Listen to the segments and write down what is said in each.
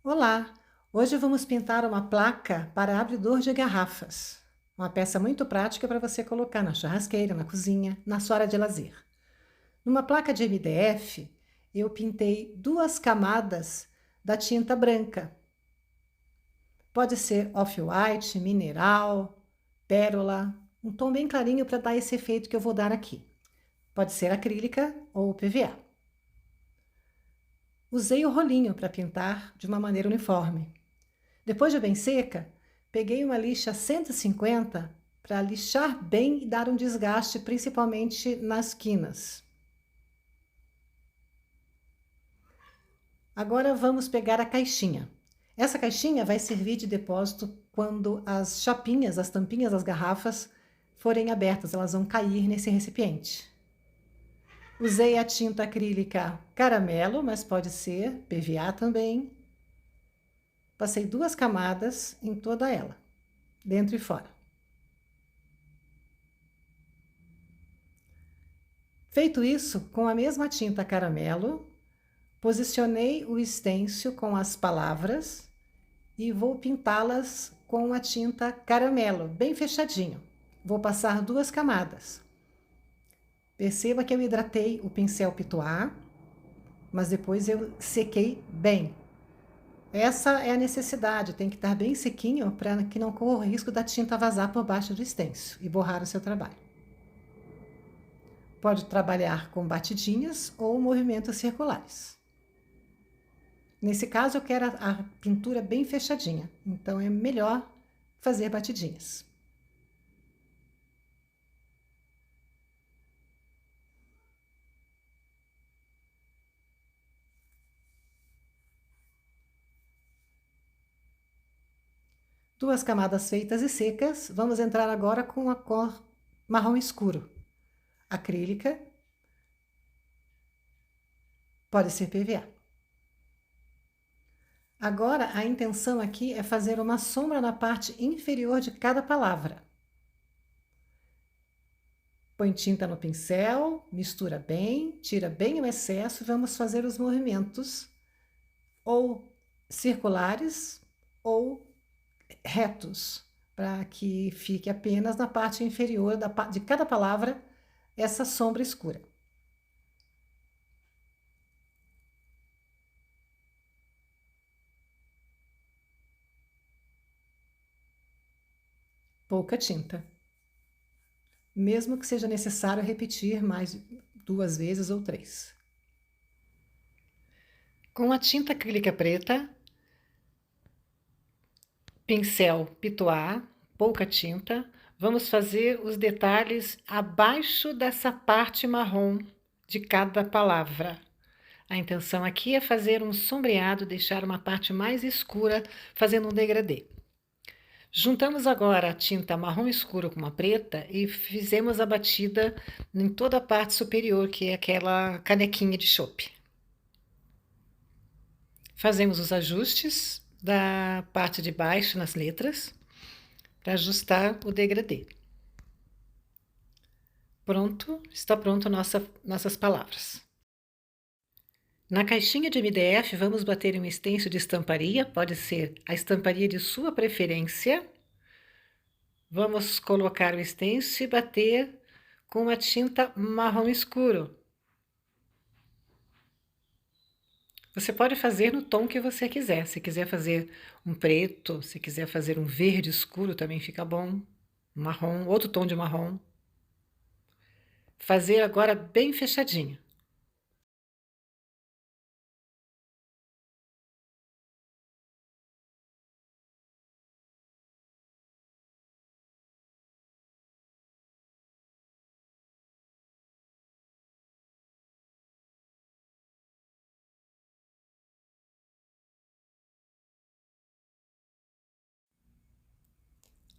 Olá! Hoje vamos pintar uma placa para abridor de garrafas. Uma peça muito prática para você colocar na churrasqueira, na cozinha, na sua área de lazer. Numa placa de MDF, eu pintei 2 camadas da tinta branca. Pode ser off-white, mineral, pérola, um tom bem clarinho para dar esse efeito que eu vou dar aqui. Pode ser acrílica ou PVA. Usei o rolinho para pintar de uma maneira uniforme. Depois de bem seca, peguei uma lixa 150 para lixar bem e dar um desgaste, principalmente nas quinas. Agora vamos pegar a caixinha. Essa caixinha vai servir de depósito quando as chapinhas, as tampinhas das garrafas forem abertas, elas vão cair nesse recipiente. Usei a tinta acrílica caramelo, mas pode ser PVA também. Passei 2 camadas em toda ela, dentro e fora. Feito isso, com a mesma tinta caramelo, posicionei o stencil com as palavras e vou pintá-las com a tinta caramelo, bem fechadinho. Vou passar 2 camadas. Perceba que eu hidratei o pincel Pitois, mas depois eu sequei bem. Essa é a necessidade, tem que estar bem sequinho para que não corra o risco da tinta vazar por baixo do stencil e borrar o seu trabalho. Pode trabalhar com batidinhas ou movimentos circulares. Nesse caso, eu quero a pintura bem fechadinha, então é melhor fazer batidinhas. Duas camadas feitas e secas, vamos entrar agora com a cor marrom escuro. Acrílica, pode ser PVA. Agora, a intenção aqui é fazer uma sombra na parte inferior de cada palavra. Põe tinta no pincel, mistura bem, tira bem o excesso e vamos fazer os movimentos ou circulares ou retos, para que fique apenas na parte inferior de cada palavra essa sombra escura. Pouca tinta. Mesmo que seja necessário repetir mais 2 vezes ou 3. Com a tinta acrílica preta, pincel Pitois, pouca tinta, vamos fazer os detalhes abaixo dessa parte marrom de cada palavra. A intenção aqui é fazer um sombreado, deixar uma parte mais escura, fazendo um degradê. Juntamos agora a tinta marrom escuro com a preta e fizemos a batida em toda a parte superior, que é aquela canequinha de chope. Fazemos os ajustes da parte de baixo nas letras, para ajustar o degradê. Pronto, está pronto nossas palavras. Na caixinha de MDF, vamos bater um stencil de estamparia, pode ser a estamparia de sua preferência. Vamos colocar o stencil e bater com a tinta marrom escuro. Você pode fazer no tom que você quiser. Se quiser fazer um preto, se quiser fazer um verde escuro, também fica bom. Marrom, outro tom de marrom. Fazer agora bem fechadinho.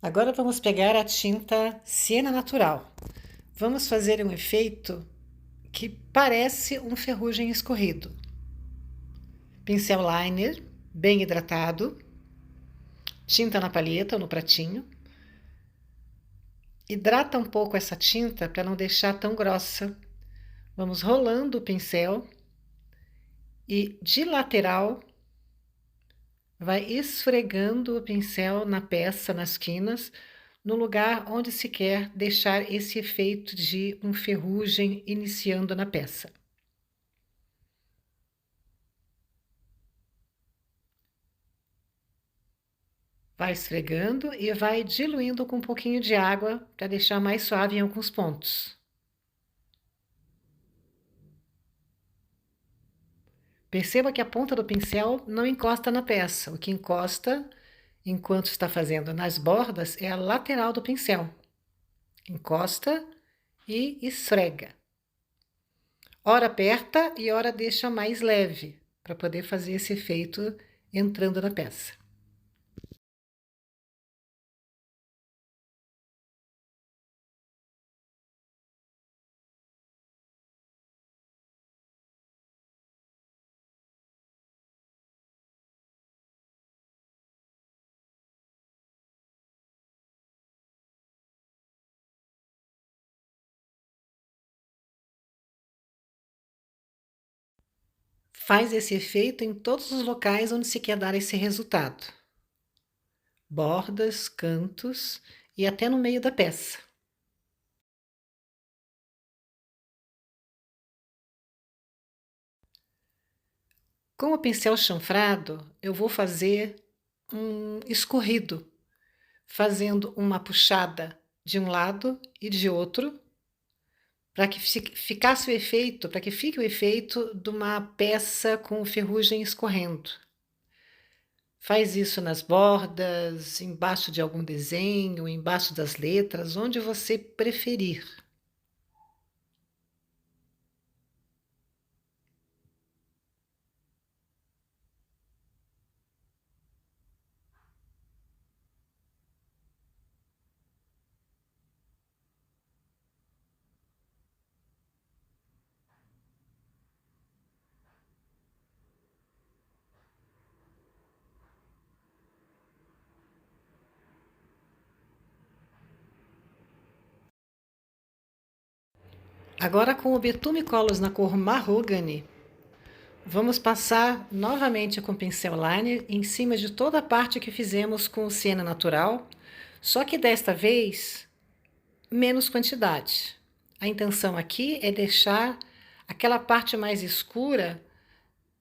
Agora vamos pegar a tinta Siena Natural. Vamos fazer um efeito que parece um ferrugem escorrido. Pincel liner, bem hidratado, tinta na palheta ou no pratinho. Hidrata um pouco essa tinta para não deixar tão grossa. Vamos rolando o pincel e de lateral Vai esfregando o pincel na peça, nas quinas, no lugar onde se quer deixar esse efeito de um ferrugem iniciando na peça. Vai esfregando e vai diluindo com um pouquinho de água para deixar mais suave em alguns pontos. Perceba que a ponta do pincel não encosta na peça. O que encosta, enquanto está fazendo nas bordas, é a lateral do pincel. Encosta e esfrega. Ora aperta e ora deixa mais leve, para poder fazer esse efeito entrando na peça. Faz esse efeito em todos os locais onde se quer dar esse resultado. Bordas, cantos e até no meio da peça. Com o pincel chanfrado, eu vou fazer um escorrido, fazendo uma puxada de um lado e de outro, para que ficasse o efeito, para que fique o efeito de uma peça com ferrugem escorrendo. Faz isso nas bordas, embaixo de algum desenho, embaixo das letras, onde você preferir. Agora, com o Betume Colors na cor Mahogany, vamos passar novamente com o pincel liner em cima de toda a parte que fizemos com o siena natural, só que desta vez menos quantidade. A intenção aqui é deixar aquela parte mais escura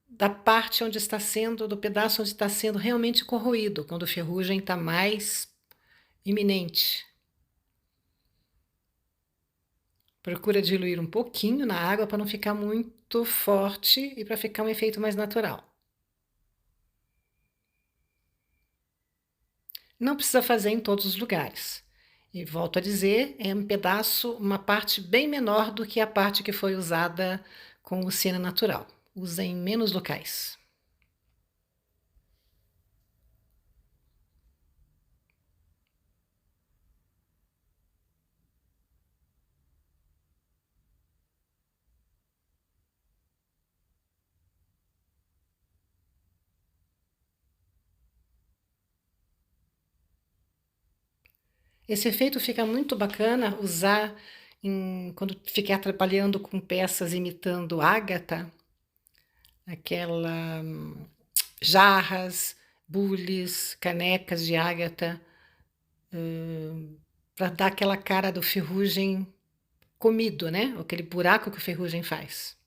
da parte onde está sendo, do pedaço onde está sendo realmente corroído, quando a ferrugem está mais iminente. Procura diluir um pouquinho na água para não ficar muito forte e para ficar um efeito mais natural. Não precisa fazer em todos os lugares. E volto a dizer, é um pedaço, uma parte bem menor do que a parte que foi usada com o siena natural. Usa em menos locais. Esse efeito fica muito bacana usar quando ficar trabalhando com peças imitando ágata, aquela jarras, bules, canecas de ágata, para dar aquela cara do ferrugem comido, né? Aquele buraco que o ferrugem faz.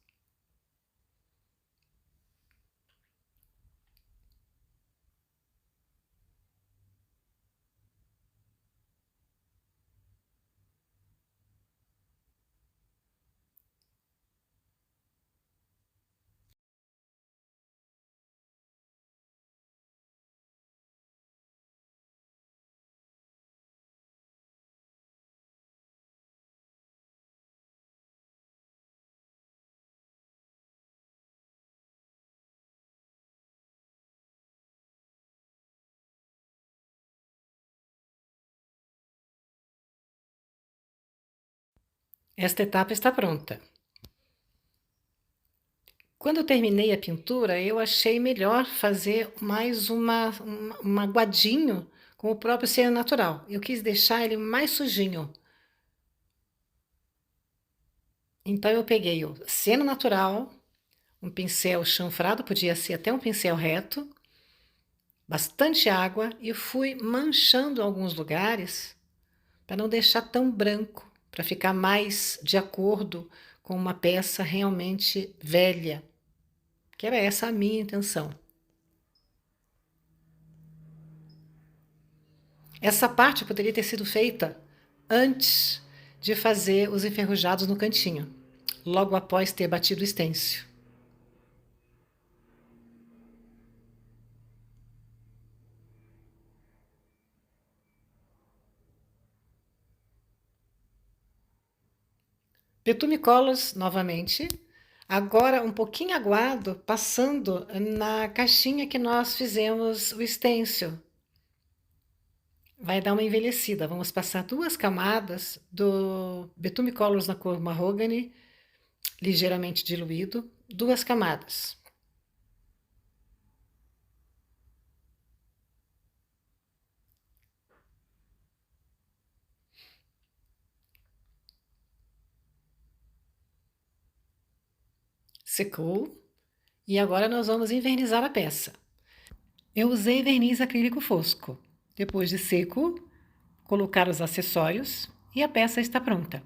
Esta etapa está pronta. Quando eu terminei a pintura, eu achei melhor fazer mais um aguadinho com o próprio siena natural. Eu quis deixar ele mais sujinho. Então eu peguei o siena natural, um pincel chanfrado, podia ser até um pincel reto, bastante água e fui manchando alguns lugares para não deixar tão branco, para ficar mais de acordo com uma peça realmente velha, que era essa a minha intenção. Essa parte poderia ter sido feita antes de fazer os enferrujados no cantinho, logo após ter batido o estêncil. Betume Colors novamente, agora um pouquinho aguado, passando na caixinha que nós fizemos o stencil. Vai dar uma envelhecida. Vamos passar 2 camadas do Betume Colors na cor Mahogany, ligeiramente diluído, 2 camadas. Secou. E agora nós vamos envernizar a peça. Eu usei verniz acrílico fosco. Depois de seco, colocar os acessórios e a peça está pronta.